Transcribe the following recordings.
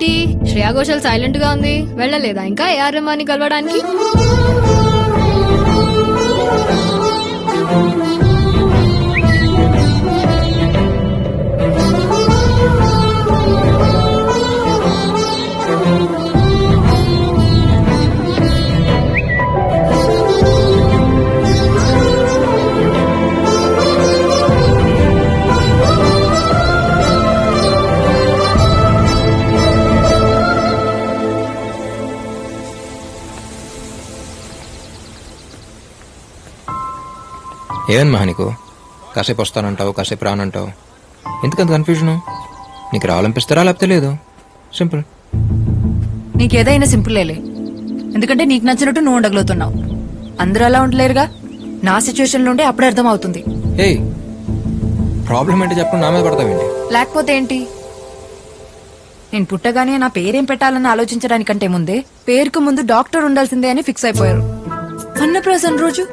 ఏంటి శ్రేయా ఘోషల్ సైలెంట్ గా ఉంది, వెళ్ళలేదా ఇంకా ఏఆర్ రెహమాన్ని కలవడానికి? ఏమని మహా నీకు కాసేపు వస్తానంటావు, కాసేపు రానంటావు, ఎందుకంత కన్ఫ్యూజను? నీకు రావాలనిపిస్తారా లేకపోతే లేదు? సింపుల్. నీకేదైనా సింపుల్లేలే, ఎందుకంటే నీకు నచ్చినట్టు నువ్వు ఉండగలుగుతున్నావు. అందరూ అలా ఉండలేరుగా. నా సిచ్యువేషన్ నుండి అప్పుడే అర్థం అవుతుంది. ఏయ్, ప్రాబ్లం ఏంటి చెప్పండి, నా మీద పడతావేంటి? లేకపోతే ఏంటి? నేను పుట్టగానే నా పేరేం పెట్టాలని ఆలోచించడానికంటే ముందే పేరుకు ముందు డాక్టర్ ఉండాల్సిందే అని ఫిక్స్ అయిపోయారు. అన్నప్రాసన రోజు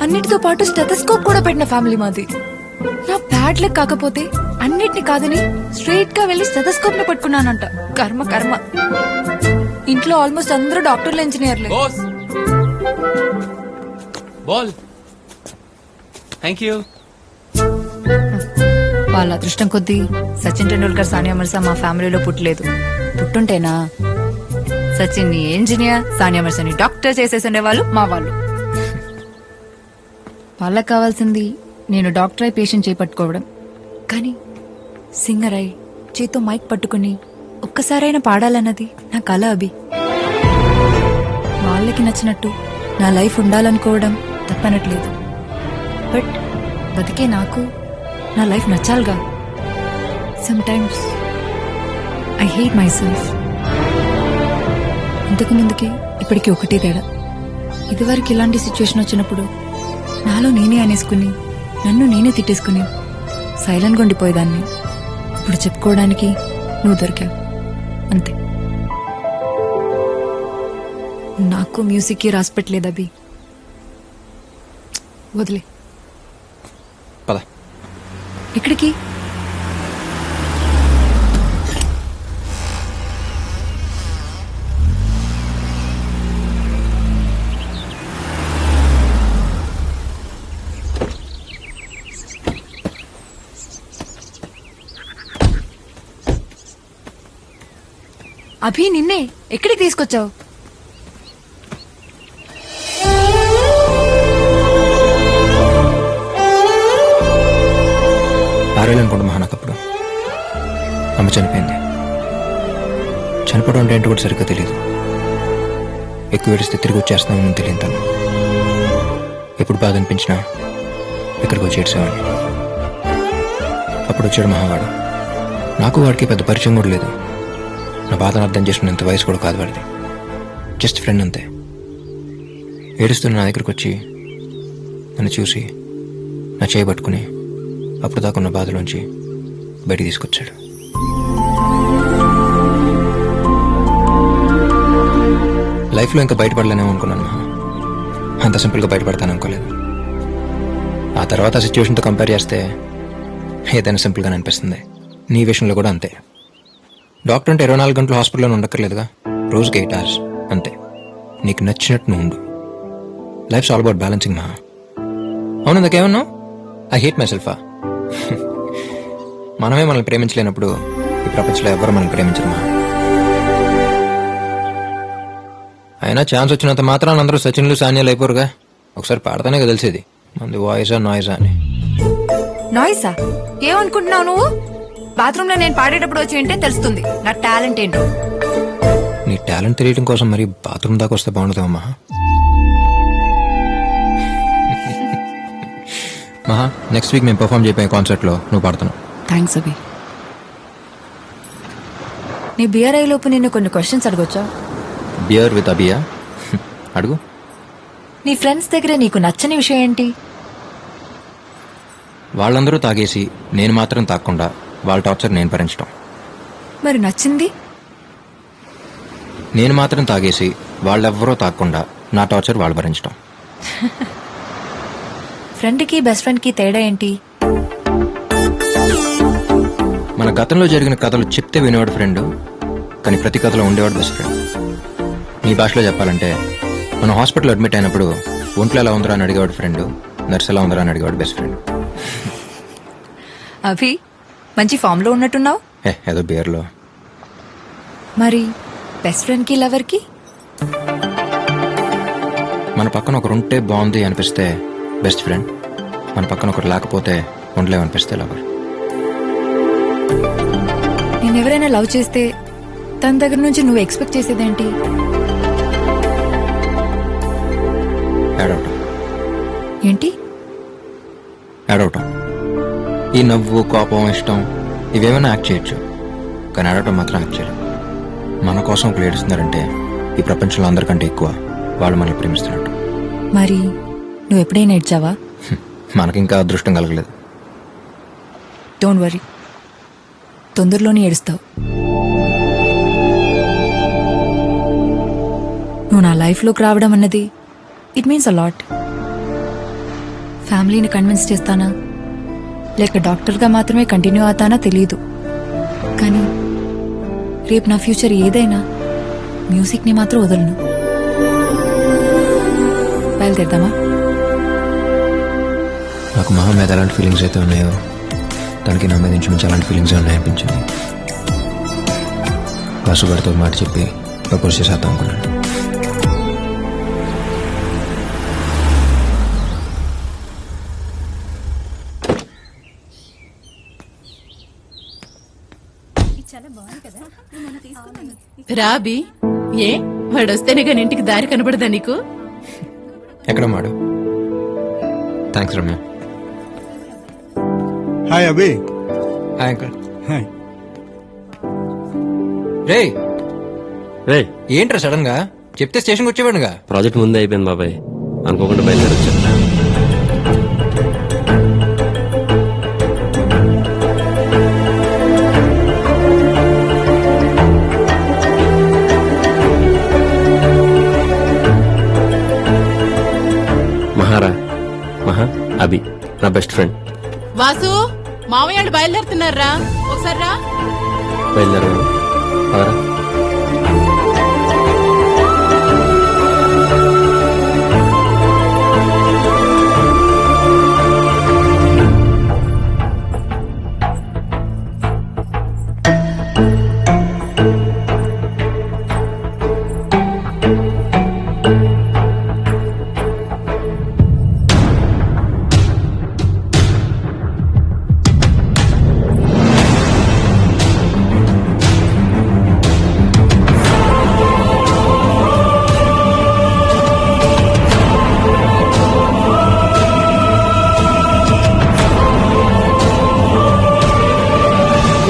అన్నిటితో పాటు స్టెథోస్కోప్ కూడా పెట్టిన ఫ్యామిలీ మాది. నా బ్యాడ్ లక్ కాకపోతే అన్నిటిని కాదని స్ట్రైట్ గా వెళ్లి స్టెథోస్కోప్ ని పట్టుకున్నానంట. కర్మ కర్మ. ఇంట్లో ఆల్మోస్ట్ అందరూ డాక్టర్లు, ఇంజనీర్లే. వాళ్ళ అదృష్టం కొద్దీ సచిన్ టెండూల్కర్, సానియా మిర్జా మా ఫ్యామిలీలో పుట్టలేదు. పుట్టుంటేనా సచిన్ ని ఇంజనీర్, సానియా మిర్జాని డాక్టర్ చేసేసి వాళ్ళు మా వాళ్ళు. వాళ్ళకి కావాల్సింది నేను డాక్టర్ అయి పేషెంట్ చేపట్టుకోవడం, కానీ సింగర్ అయి చేతో మైక్ పట్టుకుని ఒక్కసారైనా పాడాలన్నది నా కల. అభి, వాళ్ళకి నచ్చినట్టు నా లైఫ్ ఉండాలనుకోవడం తప్పనట్లేదు. బట్ బతికే నాకు నా లైఫ్ నచ్చాలిగా. Sometimes I hate myself. ఇంతకు ముందుకి ఇప్పటికి ఒకటే తేడా. ఇదివరకు ఇలాంటి సిచ్యువేషన్ వచ్చినప్పుడు నాలో నేనే అనేసుకుని నన్ను నేనే తిట్టేసుకుని సైలెంట్గా ఉండిపోయేదాన్ని. ఇప్పుడు చెప్పుకోవడానికి నువ్వు దొరికావు, అంతే. నాకు మ్యూజిక్కి రాసి పెట్టలేదు అభి. వదిలే. పద. ఎక్కడికి? అభి, నిన్నే ఎక్కడికి తీసుకొచ్చావు? ఆరేళ్ళనుకోండి మహా. నాకప్పుడు అమ్మ చనిపోయింది. చనిపోవడం అంటే ఏంటో కూడా సరిగ్గా తెలియదు. ఎక్కువ ఏడిస్తే తిరిగి వచ్చేస్తున్నామని తెలియదు తను. ఎప్పుడు బాధ అనిపించినా ఇక్కడికి వచ్చి ఏడ్చేవాడిని. అప్పుడు వచ్చాడు మహావాడు. నాకు వాడికి పెద్ద పరిచయం కూడా లేదు. నా బాధను అర్థం చేసుకునేంత వయసు కూడా కాదు వాడిది. జస్ట్ ఫ్రెండ్ అంతే. ఏడుస్తున్న నా దగ్గరికి వచ్చి నన్ను చూసి నా చేయి పట్టుకుని అప్పుడు దాకా ఉన్న బాధలోంచి బయటికి తీసుకొచ్చాడు. లైఫ్లో ఇంకా బయటపడలేనేమో అనుకున్నాను. అంత సింపుల్గా బయటపడతాను అనుకోలేదు. ఆ తర్వాత ఆ సిచ్యువేషన్తో కంపేర్ చేస్తే ఏదైనా సింపుల్గానే అనిపిస్తుంది. నీ విషయంలో కూడా అంతే. డాక్టర్ అంటే 24 గంటలు హాస్పిటల్లో ఉండక్కర్లేదుగా. రోజుకి 8 hours అంతే. నీకు నచ్చినట్టు నువ్వు ఉండు. Lifes all about balancing Maha. అవును, ఇందాకేమన్నావు? ఐ హేట్ మై సెల్ఫా? మనమే మనల్ని ప్రేమించలేనప్పుడు ఈ ప్రపంచంలో ఎవరు మనల్ని ప్రేమించరు మహా. అయినా ఛాన్స్ వచ్చినంత మాత్రాన్ని అందరూ సచిన్లు, సానియాలు అయిపోరుగా. ఒకసారి పాడతానే కదా తెలిసేది మంది వాయిసా నాయిసా అని. నాయిసా? ఏమనుకుంటున్నావు నువ్వు? బాత్రూమ్ లో నేను పాడేటప్పుడు వచ్చి ఏంటే తెలుస్తుంది నా టాలెంట్ ఏంటో. నీ టాలెంట్ తెలియడం కోసం మరి బాత్రూమ్ దాకా వస్తే బాగుంటుందమ్మా. మహా, నెక్స్ట్ వీక్ మేము పర్ఫామ్ చేయబోయే కాన్సర్ట్లో నువ్వు పాడుతున్నావు. థ్యాంక్స్ అభి. నీ బియర్ అయ్యే లోపు నిన్ను కొన్ని క్వశ్చన్స్ అడగొచ్చా? బియర్ విత్ అబియా? అడుగు. నీ ఫ్రెండ్స్ దగ్గర నీకు నచ్చని విషయం ఏంటి? వాళ్ళందరూ తాగేసి నేను మాత్రం తాగకుండా వాళ్ళ టార్చర్ నేను భరించడం. మరి నచ్చింది? నేను మాత్రం తాగేసి వాళ్ళెవ్వరూ తాగకుండా నా టార్చర్ వాళ్ళు భరించడం. ఫ్రెండ్ కి బెస్ట్ ఫ్రెండ్ కి తేడా ఏంటి? మన గతంలో జరిగిన కథలు చెప్తే వినేవాడు ఫ్రెండ్, కానీ ప్రతి కథలో ఉండేవాడు బెస్ట్ ఫ్రెండ్. నీ భాషలో చెప్పాలంటే మనం హాస్పిటల్ అడ్మిట్ అయినప్పుడు ఒంట్లో ఎలా ఉందరా అని అడిగేవాడు ఫ్రెండ్, నర్స్ ఎలా ఉందరా అని అడిగేవాడు బెస్ట్ ఫ్రెండ్. అభి మంచి ఫామ్ లో ఉన్నట్టున్నావు. ఏదో బేర్లో. మరి బెస్ట్ ఫ్రెండ్ కి లవర్ కి మన పక్కన ఒకరు ఉంటే బాగుంది అనిపిస్తే బెస్ట్ ఫ్రెండ్, మన పక్కన ఒకరు లేకపోతే ఉండలేమనిపిస్తే లవర్. నేను ఎవరైనా లవ్ చేస్తే తన దగ్గర నుంచి నువ్వు ఎక్స్పెక్ట్ చేసేదేంటి? ఏడవటం. ఏంటి? ఏడవటం. ఈ నవ్వు, కోపం, ఇష్టం ఇవేమైనా యాక్ట్ చేయొచ్చు, కానీ ఏడవటం మాత్రం యాక్ట్ చేయలేదు. మన కోసం ఒకరు ఏడుస్తున్నారంటే ఈ ప్రపంచంలో అందరికంటే ఎక్కువ వాళ్ళు మనల్ని ప్రేమిస్తున్నట్టు. మరి నువ్వు ఎప్పుడైనా ఏడ్చావా? మనకింకా అదృష్టం కలగలేదు. డోంట్ వరీ, తొందరలోనే ఏడుస్తావు. నువ్వు నా లైఫ్లోకి రావడం అన్నది ఇట్ మీన్స్ అ లాట్. ఫ్యామిలీని కన్విన్స్ చేస్తానా లేక డాక్టర్గా మాత్రమే కంటిన్యూ అవుతానా తెలియదు, కానీ రేపు నా ఫ్యూచర్ ఏదైనా మ్యూజిక్ని మాత్రం వదలను. బయలుదేరదామా? నాకు మహా మీద ఎలాంటి ఫీలింగ్స్ అయితే ఉన్నాయో తనకి నా మీద నుంచి అలాంటి ఫీలింగ్స్ ఉన్నాయనిపించింది. వాసుగారితో మాట చెప్పి ప్రపోజ్ చేసేద్దాం అనుకున్నాను. రాబి, ఏ వాడొస్తేనే కానీ ఇంటికి దారి కనబడదా నీకు? ఎక్కడ మాడు? Thanks Ramya. Hi Abhi. Hi uncle. Hi. రే రే, ఏంట్రా సడన్ గా చెప్తే స్టేషన్కి వచ్చేవాడుగా. ప్రాజెక్ట్ ముందే అయిపోయింది బాబాయ్, అనుకోకుండా బయలుదేరొచ్చు. మహా అభి నా బెస్ట్ ఫ్రెండ్. వాసు, మామయ్యాడు బయలుదేరుతున్నారా? ఒకసారి రా. బయలుదేరా.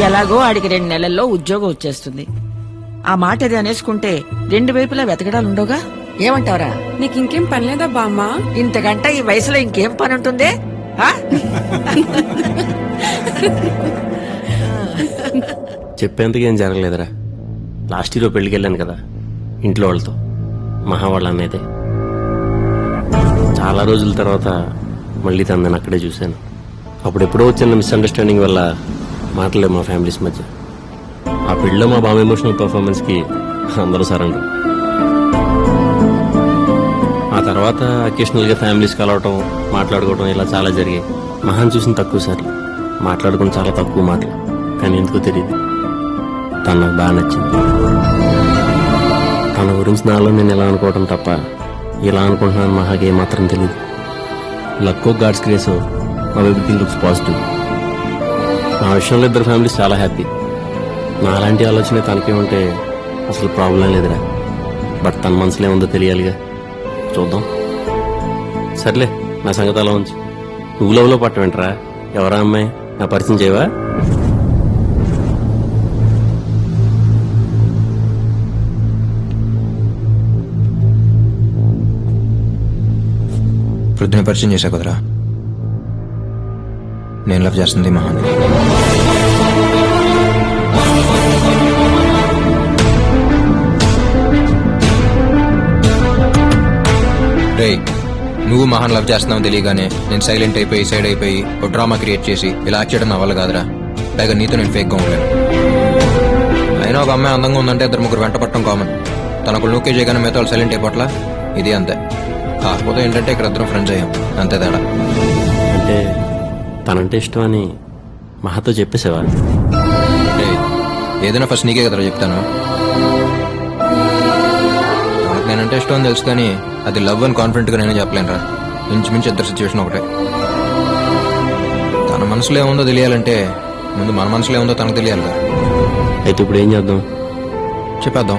ఎలాగో ఆడికి 2 నెలల్లో ఉద్యోగం వచ్చేస్తుంది. ఆ మాట అది అనేసుకుంటే 2 వైపులా వెతకడాలుండవుగా. ఏమంటావరా? నీకు ఇంకేం పనిలేదా బామ్మ? ఇంతకంటే ఈ వయసులో ఇంకేం పని ఉంటుంది? ఆ? చెప్పేందుకు ఏం జరగలేదురా. లాస్ట్ ఇయర్ పెళ్లికి వెళ్ళాను కదా ఇంట్లో వాళ్ళతో, మహా వాళ్ళ అన్నైతే. చాలా రోజుల తర్వాత మళ్ళీ తనని అక్కడే చూశాను. అప్పుడెప్పుడో వచ్చిన మిస్అండర్స్టాండింగ్ వల్ల మాటలేదు మా ఫ్యామిలీస్ మధ్య. ఆ పెళ్ళిలో మా బామ్మ ఎమోషనల్ పర్ఫార్మెన్స్ కి అందరూ సరెండర్. ఆ తర్వాత అకేషనల్ గా ఫ్యామిలీస్ కలవటం, మాట్లాడుకోవటం ఇలా చాలా జరిగాయి. మహాన్ చూసిన తక్కువ సార్లు, మాట్లాడుకుని చాలా తక్కువ మాటలు. కానీ ఎందుకో తెలియదు, తను నాకు బాగా నచ్చింది. తన గురించి నాలో నేను ఎలా అనుకోవటం తప్ప ఇలా అనుకుంటున్నాను మహాకి ఏమాత్రం తెలియదు. లక్కో గాడ్స్ గ్రేస్ మా ఎవ్రీథింగ్ లుక్స్ పాజిటివ్. నా విషయంలో ఇద్దరు ఫ్యామిలీస్ చాలా హ్యాపీ. నా అలాంటి ఆలోచన తనకేముంటే అసలు ప్రాబ్లం లేదురా. బట్ తన మనసులో ఏముందో తెలియాలిగా. చూద్దాం. సర్లే, నా సంగతి అలా ఉంచి నువ్వు లవ్లో పట్టవేంట్రా? ఎవరా అమ్మాయి? నా పరిచయం చేయవా? వృద్ధిని పరిచయం చేశా కుదరా. నేను లవ్ చేస్తుంది మహాన్. రేయ్, నువ్వు మహాన్ లవ్ చేస్తున్నావు తెలియగానే నేను సైలెంట్ అయిపోయి సైడ్ అయిపోయి ఒక డ్రామా క్రియేట్ చేసి ఇలా యాక్ట్ చేయడం నా వల్ల కాదురా. పైగా నీతో నేను ఫేక్గా ఉండలేను. అయినా ఒక ఒక అమ్మాయి అందంగా ఉందంటే ఇద్దరు ముగ్గురు వెంట పట్టడం కామన్. తనకు లూకే చేయగానే మిగతా వాళ్ళు సైలెంట్ అయిపోట్లా. ఇది అంతే. కాకపోతే ఏంటంటే ఇక్కడ ఇద్దరం ఫ్రెండ్స్ అయ్యాం, అంతే తేడా. అంటే తనంటే ఇష్టం అని మహాతో చెప్పేసేవా? ఏయ్, ఏదైనా ఫస్ట్ నీకే కదరా చెప్తాను. తనకు నేనంటే ఇష్టం అని తెలుసు, కానీ అది లవ్ అని కాన్ఫిడెంట్గా నేనే చెప్పలేనురా. ఇంచుమించు ఇద్దరు సిచ్యువేషన్ ఒకటే. తన మనసులో ఏముందో తెలియాలంటే ముందు మన మనసులో ఏముందో తనకు తెలియాలిగా. అయితే ఇప్పుడు ఏం చేద్దాం? చెప్పేద్దాం.